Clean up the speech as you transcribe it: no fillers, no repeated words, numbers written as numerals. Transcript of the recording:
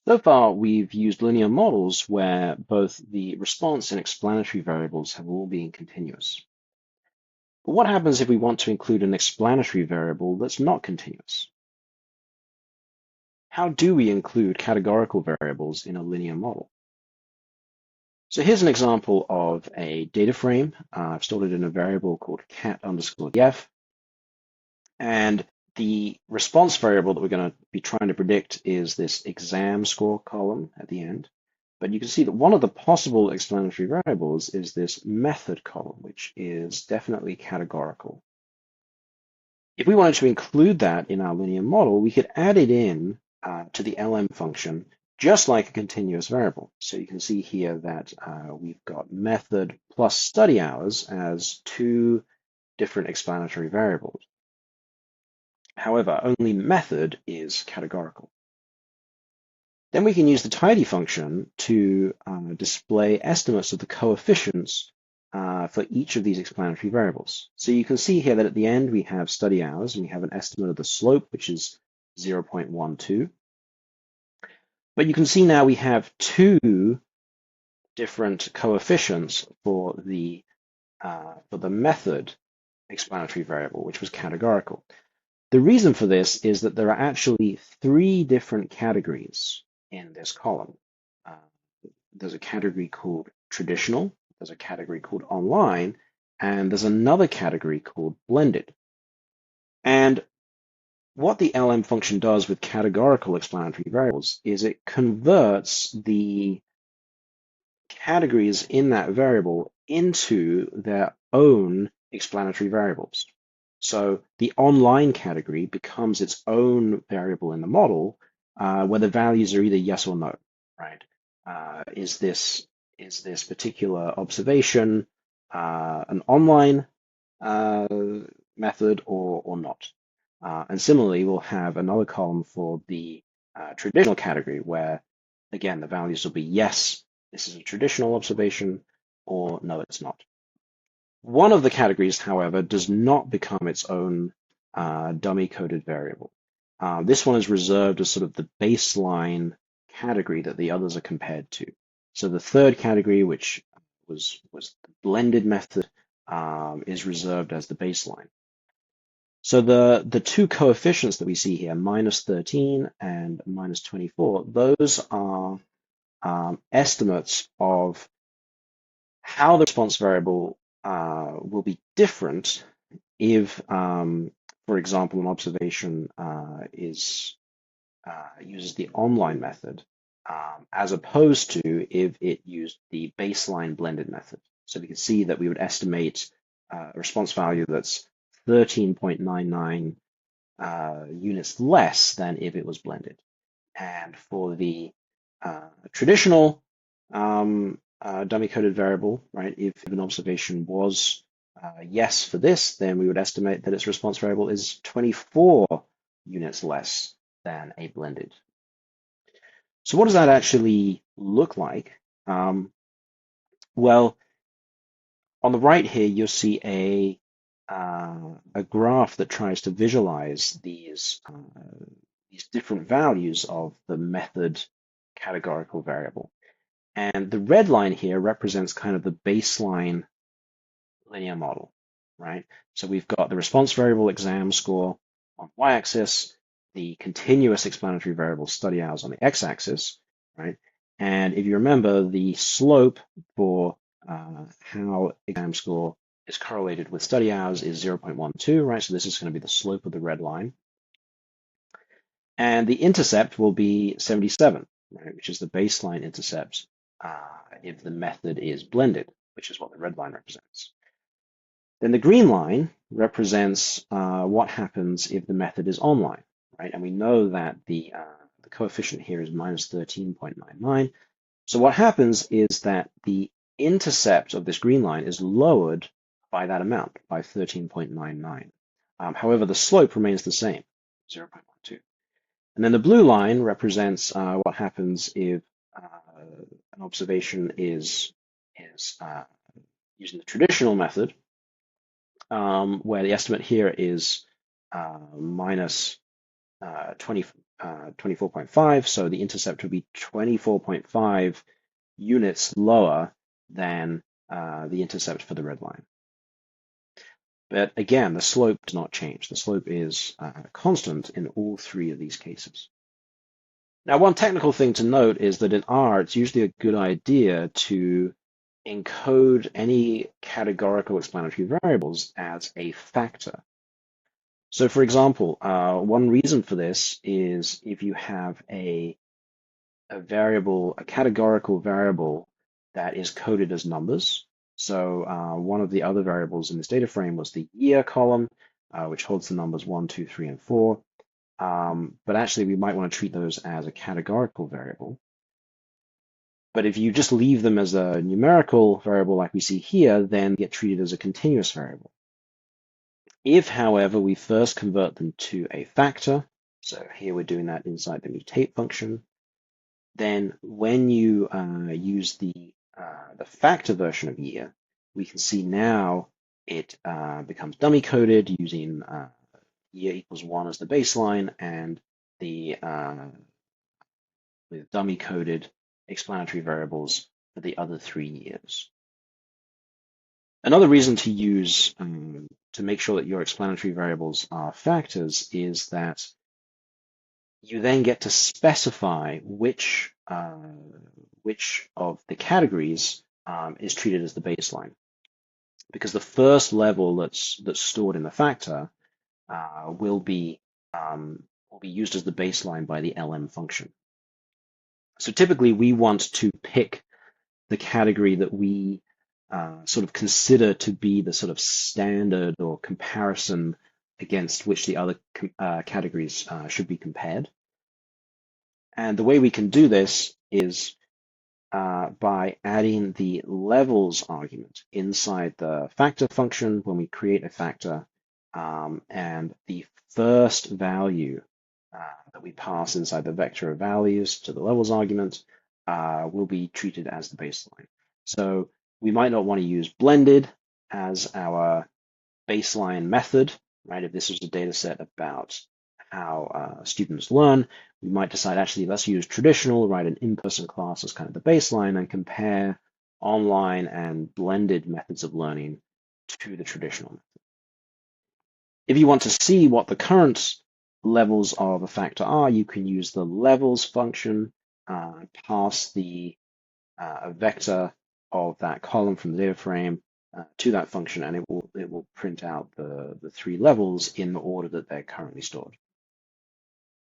So far, we've used linear models where both the response and explanatory variables have all been continuous. But what happens if we want to include an explanatory variable that's not continuous? How do we include categorical variables in a linear model? So here's an example of a data frame. I've stored it in a variable called cat_df. And the response variable that we're going to be trying to predict is this exam score column at the end. But you can see that one of the possible explanatory variables is this method column, which is definitely categorical. If we wanted to include that in our linear model, we could add it in to the lm function, just like a continuous variable. So you can see here that we've got method plus study hours as two different explanatory variables. However, only method is categorical. Then we can use the tidy function to display estimates of the coefficients for each of these explanatory variables. So you can see here that at the end we have study hours and we have an estimate of the slope, which is 0.12. But you can see now we have two different coefficients for the method explanatory variable, which was categorical. The reason for this is that there are actually three different categories in this column. There's a category called traditional, there's a category called online, and there's another category called blended. And what the lm function does with categorical explanatory variables is it converts the categories in that variable into their own explanatory variables. So the online category becomes its own variable in the model, where the values are either yes or no, right? Is this particular observation an online method or not? And similarly, we'll have another column for the traditional category where, again, the values will be yes, this is a traditional observation, or no, it's not. One of the categories, however, does not become its own dummy-coded variable. This one is reserved as sort of the baseline category that the others are compared to. So the third category, which was the blended method, is reserved as the baseline. So the two coefficients that we see here, minus 13 and minus 24, those are estimates of how the response variable will be different if, for example, an observation uses the online method, as opposed to if it used the baseline blended method. So we can see that we would estimate a response value that's 13.99 units less than if it was blended. And for the traditional dummy-coded variable, right, if an observation was yes for this, then we would estimate that its response variable is 24 units less than a blended. So what does that actually look like? Well, on the right here, you'll see a graph that tries to visualize these different values of the method categorical variable. And the red line here represents kind of the baseline linear model, right? So we've got the response variable exam score on the y-axis, the continuous explanatory variable study hours on the x-axis, right? And if you remember, the slope for how exam score is correlated with study hours is 0.12, right? So this is going to be the slope of the red line. And the intercept will be 77, right, which is the baseline intercept if the method is blended, which is what the red line represents. Then the green line represents what happens if the method is online, right? And we know that the coefficient here is minus 13.99. So what happens is that the intercept of this green line is lowered by that amount, by 13.99. However, the slope remains the same, 0.12. And then the blue line represents what happens if an observation is using the traditional method, where the estimate here is minus 20, 24.5, so the intercept would be 24.5 units lower than the intercept for the red line. But again, the slope does not change. The slope is constant in all three of these cases. Now, one technical thing to note is that in R, it's usually a good idea to encode any categorical explanatory variables as a factor. So for example, one reason for this is if you have a variable, a categorical variable that is coded as numbers. So one of the other variables in this data frame was the year column, which holds the numbers 1, 2, 3, and 4. But actually, we might want to treat those as a categorical variable. But if you just leave them as a numerical variable like we see here, then get treated as a continuous variable. If, however, we first convert them to a factor, so here we're doing that inside the mutate function, then when you use the factor version of year, we can see now it becomes dummy coded using year equals 1 as the baseline and the with dummy coded explanatory variables for the other 3 years. Another reason to use to make sure that your explanatory variables are factors is that you then get to specify which of the categories is treated as the baseline, because the first level that's stored in the factor will be used as the baseline by the LM function. So typically, we want to pick the category that we sort of consider to be the sort of standard or comparison against which the other categories should be compared. And the way we can do this is by adding the levels argument inside the factor function when we create a factor, and the first value that we pass inside the vector of values to the levels argument will be treated as the baseline. So we might not want to use blended as our baseline method, right? If this is a data set about how students learn, we might decide, actually, let's use traditional, write an in-person class as kind of the baseline and compare online and blended methods of learning to the traditional method. If you want to see what the current levels of a factor are, you can use the levels function, pass the vector of that column from the data frame to that function, and it will print out the 3 levels in the order that they're currently stored.